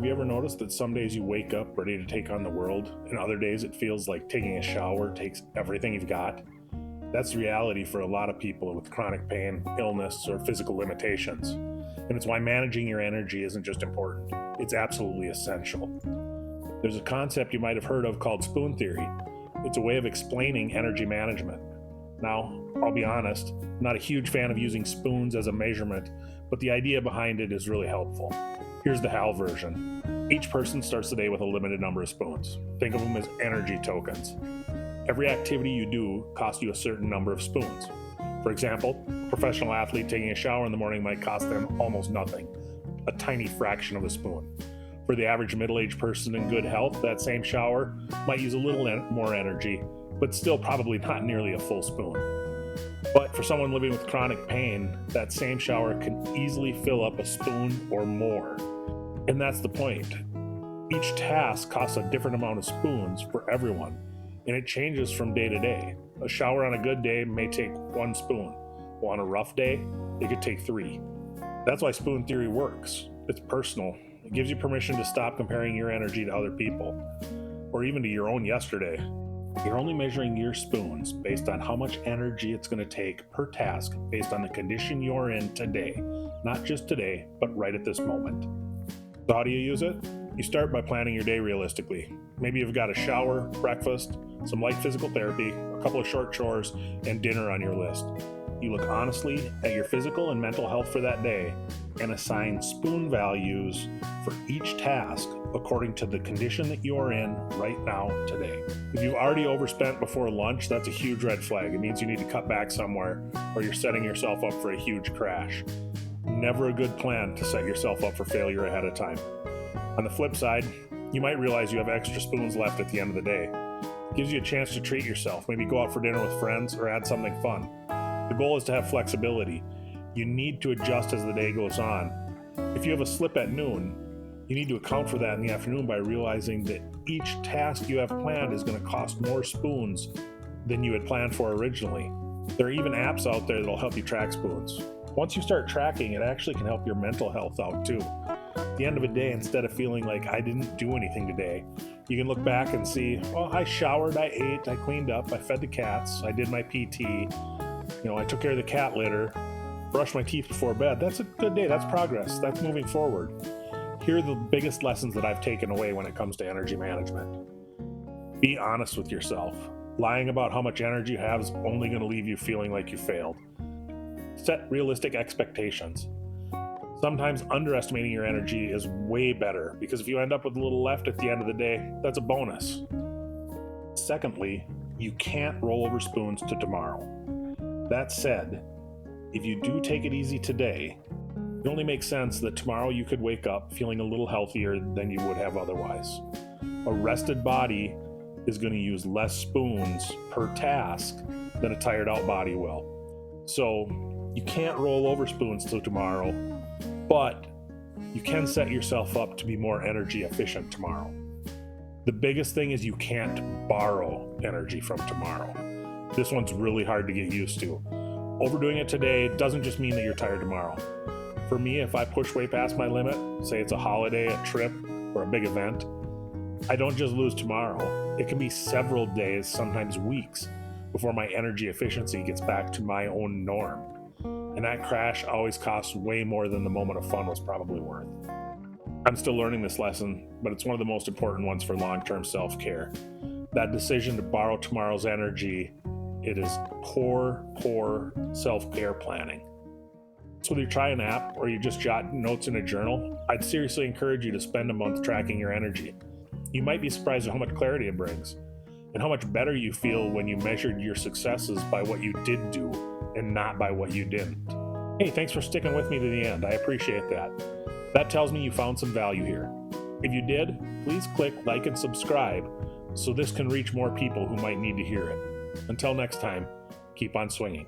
Have you ever noticed that some days you wake up ready to take on the world, and other days it feels like taking a shower takes everything you've got? That's reality for a lot of people with chronic pain, illness, or physical limitations. And it's why managing your energy isn't just important, it's absolutely essential. There's a concept you might have heard of called spoon theory. It's a way of explaining energy management. Now, I'll be honest, I'm not a huge fan of using spoons as a measurement, but the idea behind it is really helpful. Here's the HAL version. Each person starts the day with a limited number of spoons. Think of them as energy tokens. Every activity you do costs you a certain number of spoons. For example, a professional athlete taking a shower in the morning might cost them almost nothing, a tiny fraction of a spoon. For the average middle-aged person in good health, that same shower might use a little more energy, but still probably not nearly a full spoon. But for someone living with chronic pain, that same shower can easily fill up a spoon or more. And that's the point. Each task costs a different amount of spoons for everyone, and it changes from day to day. A shower on a good day may take 1 spoon, while on a rough day, it could take 3. That's why spoon theory works. It's personal. It gives you permission to stop comparing your energy to other people, or even to your own yesterday. You're only measuring your spoons based on how much energy it's going to take per task based on the condition you're in today. Not just today, but right at this moment. So how do you use it? You start by planning your day realistically. Maybe you've got a shower, breakfast, some light physical therapy, a couple of short chores, and dinner on your list. You look honestly at your physical and mental health for that day and assign spoon values for each task according to the condition that you're in right now today. If you've already overspent before lunch, that's a huge red flag. It means you need to cut back somewhere or you're setting yourself up for a huge crash. Never a good plan to set yourself up for failure ahead of time. On the flip side, you might realize you have extra spoons left at the end of the day. It gives you a chance to treat yourself, maybe go out for dinner with friends or add something fun. The goal is to have flexibility. You need to adjust as the day goes on. If you have a slip at noon, you need to account for that in the afternoon by realizing that each task you have planned is going to cost more spoons than you had planned for originally. There are even apps out there that'll help you track spoons. Once you start tracking, it actually can help your mental health out too. At the end of a day, instead of feeling like I didn't do anything today, you can look back and see, well, I showered, I ate, I cleaned up, I fed the cats, I did my PT, I took care of the cat litter, brushed my teeth before bed. That's a good day. That's progress. That's moving forward. Here are the biggest lessons that I've taken away when it comes to energy management. Be honest with yourself. Lying about how much energy you have is only going to leave you feeling like you failed. Set realistic expectations. Sometimes underestimating your energy is way better because if you end up with a little left at the end of the day, that's a bonus. Secondly, you can't roll over spoons to tomorrow. That said, if you do take it easy today, it only makes sense that tomorrow you could wake up feeling a little healthier than you would have otherwise. A rested body is going to use less spoons per task than a tired out body will. So you can't roll over spoons till tomorrow, but you can set yourself up to be more energy efficient tomorrow. The biggest thing is you can't borrow energy from tomorrow. This one's really hard to get used to. Overdoing it today doesn't just mean that you're tired tomorrow. For me, if I push way past my limit, say it's a holiday, a trip, or a big event, I don't just lose tomorrow. It can be several days, sometimes weeks, before my energy efficiency gets back to my own norm. And that crash always costs way more than the moment of fun was probably worth. I'm still learning this lesson, but it's one of the most important ones for long-term self-care. That decision to borrow tomorrow's energy, it is core self-care planning. So whether you try an app or you just jot notes in a journal, I'd seriously encourage you to spend a month tracking your energy. You might be surprised at how much clarity it brings and how much better you feel when you measured your successes by what you did do and not by what you didn't. Hey, thanks for sticking with me to the end. I appreciate that. That tells me you found some value here. If you did, please click like and subscribe so this can reach more people who might need to hear it. Until next time, keep on swinging.